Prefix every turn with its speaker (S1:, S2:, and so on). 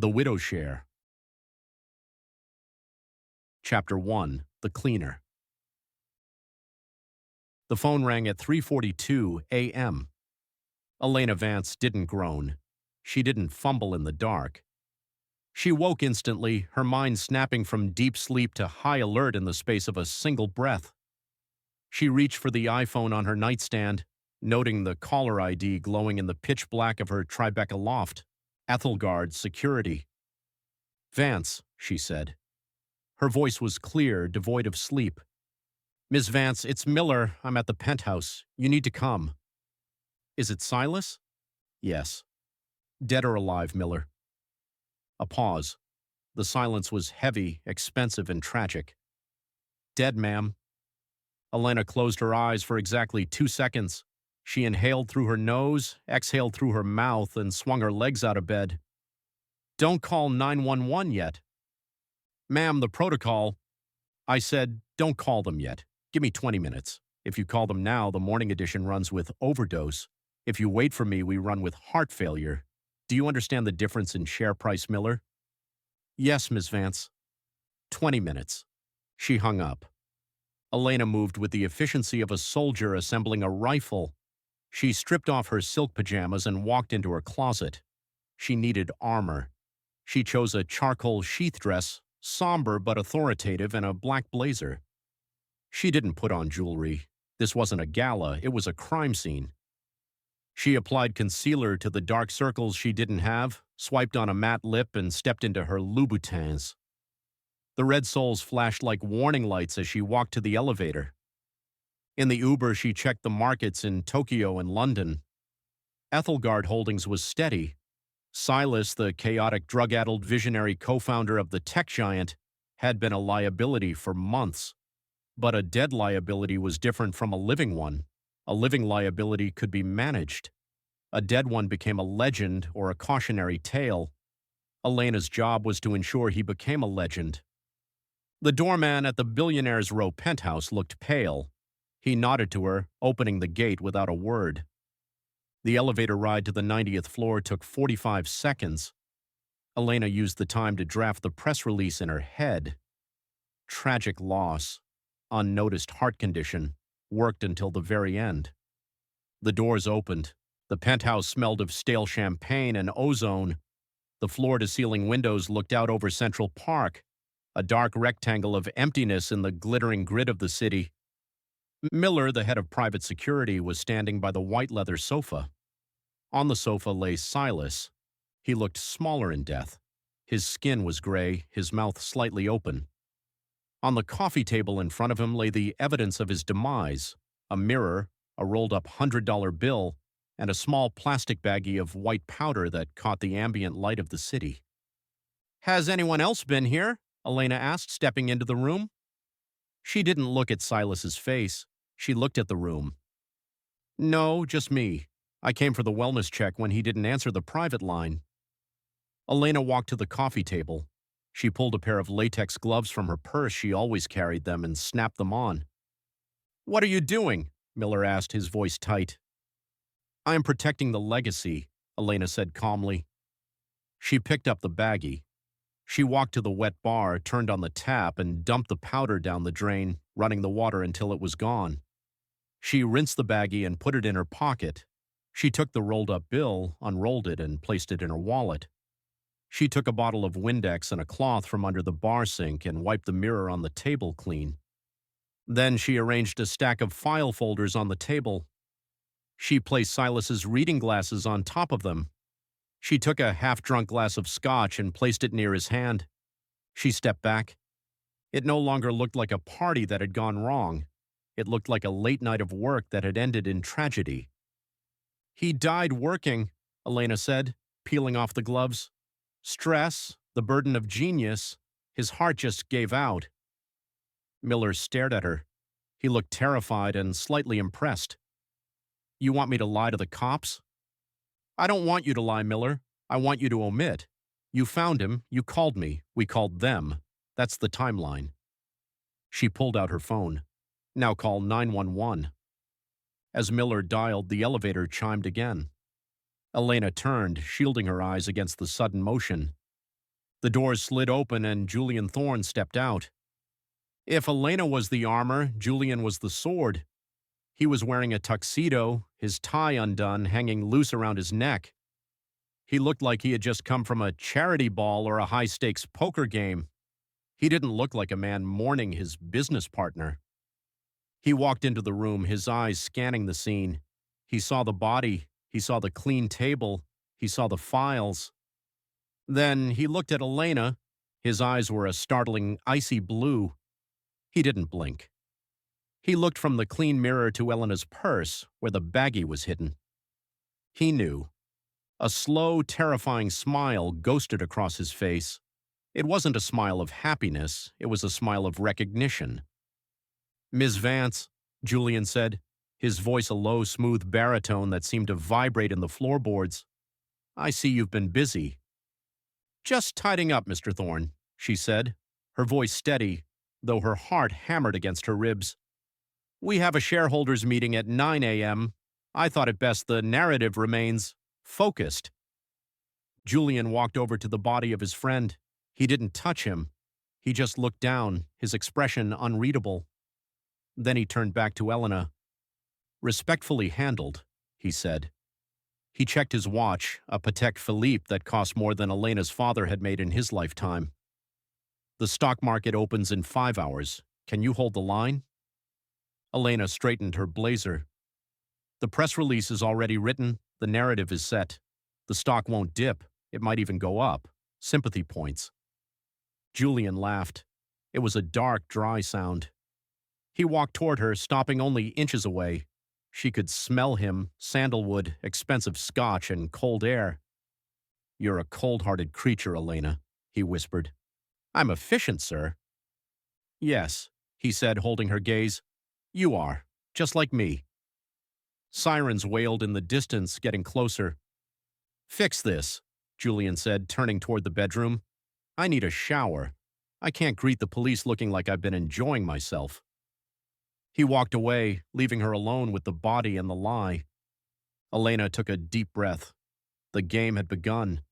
S1: The Widow Share. Chapter 1. The Cleaner. The phone rang at 3:42 a.m. Elena Vance didn't groan. She didn't fumble in the dark. She woke instantly, her mind snapping from deep sleep to high alert in the space of a single breath. She reached for the iPhone on her nightstand, noting the caller ID glowing in the pitch black of her Tribeca loft. Aethelgard Security. "Vance," she said. Her voice was clear, devoid of sleep. "Miss Vance, it's Miller. I'm at the penthouse. You need to come." "Is it Silas?" "Yes." "Dead or alive, Miller?" A pause. The silence was heavy, expensive, and tragic. "Dead, ma'am." Elena closed her eyes for exactly 2 seconds. She inhaled through her nose, exhaled through her mouth, and swung her legs out of bed. "Don't call 911 yet." "Ma'am, the protocol—" "I said, don't call them yet. Give me 20 minutes. If you call them now, the morning edition runs with overdose. If you wait for me, we run with heart failure. Do you understand the difference in share price, Miller?" "Yes, Miss Vance." 20 minutes. She hung up. Elena moved with the efficiency of a soldier assembling a rifle. She stripped off her silk pajamas and walked into her closet. She needed armor. She chose a charcoal sheath dress, somber but authoritative, and a black blazer. She didn't put on jewelry. This wasn't a gala, it was a crime scene. She applied concealer to the dark circles she didn't have, swiped on a matte lip, and stepped into her Louboutins. The red soles flashed like warning lights as she walked to the elevator. In the Uber, she checked the markets in Tokyo and London. Aethelgard Holdings was steady. Silas, the chaotic, drug-addled visionary co-founder of the tech giant, had been a liability for months. But a dead liability was different from a living one. A living liability could be managed. A dead one became a legend or a cautionary tale. Elena's job was to ensure he became a legend. The doorman at the Billionaire's Row penthouse looked pale. He nodded to her, opening the gate without a word. The elevator ride to the 90th floor took 45 seconds. Elena used the time to draft the press release in her head. Tragic loss. Unnoticed heart condition. Worked until the very end. The doors opened. The penthouse smelled of stale champagne and ozone. The floor-to-ceiling windows looked out over Central Park, a dark rectangle of emptiness in the glittering grid of the city. Miller, the head of private security, was standing by the white leather sofa. On the sofa lay Silas. He looked smaller in death. His skin was gray, his mouth slightly open. On the coffee table in front of him lay the evidence of his demise: a mirror, a rolled-up $100 bill, and a small plastic baggie of white powder that caught the ambient light of the city. "Has anyone else been here?" Elena asked, stepping into the room. She didn't look at Silas's face. She looked at the room. "No, just me. I came for the wellness check when he didn't answer the private line." Elena walked to the coffee table. She pulled a pair of latex gloves from her purse. She always carried them, and snapped them on. "What are you doing?" Miller asked, his voice tight. "I am protecting the legacy," Elena said calmly. She picked up the baggie. She walked to the wet bar, turned on the tap, and dumped the powder down the drain, running the water until it was gone. She rinsed the baggie and put it in her pocket. She took the rolled-up bill, unrolled it, and placed it in her wallet. She took a bottle of Windex and a cloth from under the bar sink and wiped the mirror on the table clean. Then she arranged a stack of file folders on the table. She placed Silas's reading glasses on top of them. She took a half-drunk glass of scotch and placed it near his hand. She stepped back. It no longer looked like a party that had gone wrong. It looked like a late night of work that had ended in tragedy. "He died working," Elena said, peeling off the gloves. "Stress, the burden of genius. His heart just gave out." Miller stared at her. He looked terrified and slightly impressed. "You want me to lie to the cops?" "I don't want you to lie, Miller. I want you to omit. You found him, you called me, we called them. That's the timeline." She pulled out her phone. "Now call 911. As Miller dialed, the elevator chimed again. Elena turned, shielding her eyes against the sudden motion. The doors slid open and Julian Thorne stepped out. If Elena was the armor, Julian was the sword. He was wearing a tuxedo, his tie undone, hanging loose around his neck. He looked like he had just come from a charity ball or a high-stakes poker game. He didn't look like a man mourning his business partner. He walked into the room, his eyes scanning the scene. He saw the body, he saw the clean table, he saw the files. Then he looked at Elena. His eyes were a startling icy blue. He didn't blink. He looked from the clean mirror to Elena's purse, where the baggie was hidden. He knew. A slow, terrifying smile ghosted across his face. It wasn't a smile of happiness, it was a smile of recognition. "Ms. Vance," Julian said, his voice a low, smooth baritone that seemed to vibrate in the floorboards. "I see you've been busy." "Just tidying up, Mr. Thorne," she said, her voice steady, though her heart hammered against her ribs. "We have a shareholders' meeting at 9 a.m. I thought it best the narrative remains focused." Julian walked over to the body of his friend. He didn't touch him. He just looked down, his expression unreadable. Then he turned back to Elena. "Respectfully handled," he said. He checked his watch, a Patek Philippe that cost more than Elena's father had made in his lifetime. "The stock market opens in 5 hours. Can you hold the line?" Elena straightened her blazer. "The press release is already written. The narrative is set. The stock won't dip. It might even go up. Sympathy points." Julian laughed. It was a dark, dry sound. He walked toward her, stopping only inches away. She could smell him, sandalwood, expensive scotch, and cold air. "You're a cold-hearted creature, Elena," he whispered. "I'm efficient, sir." "Yes," he said, holding her gaze. "You are, just like me." Sirens wailed in the distance, getting closer. "Fix this," Julian said, turning toward the bedroom. "I need a shower. I can't greet the police looking like I've been enjoying myself." He walked away, leaving her alone with the body and the lie. Elena took a deep breath. The game had begun.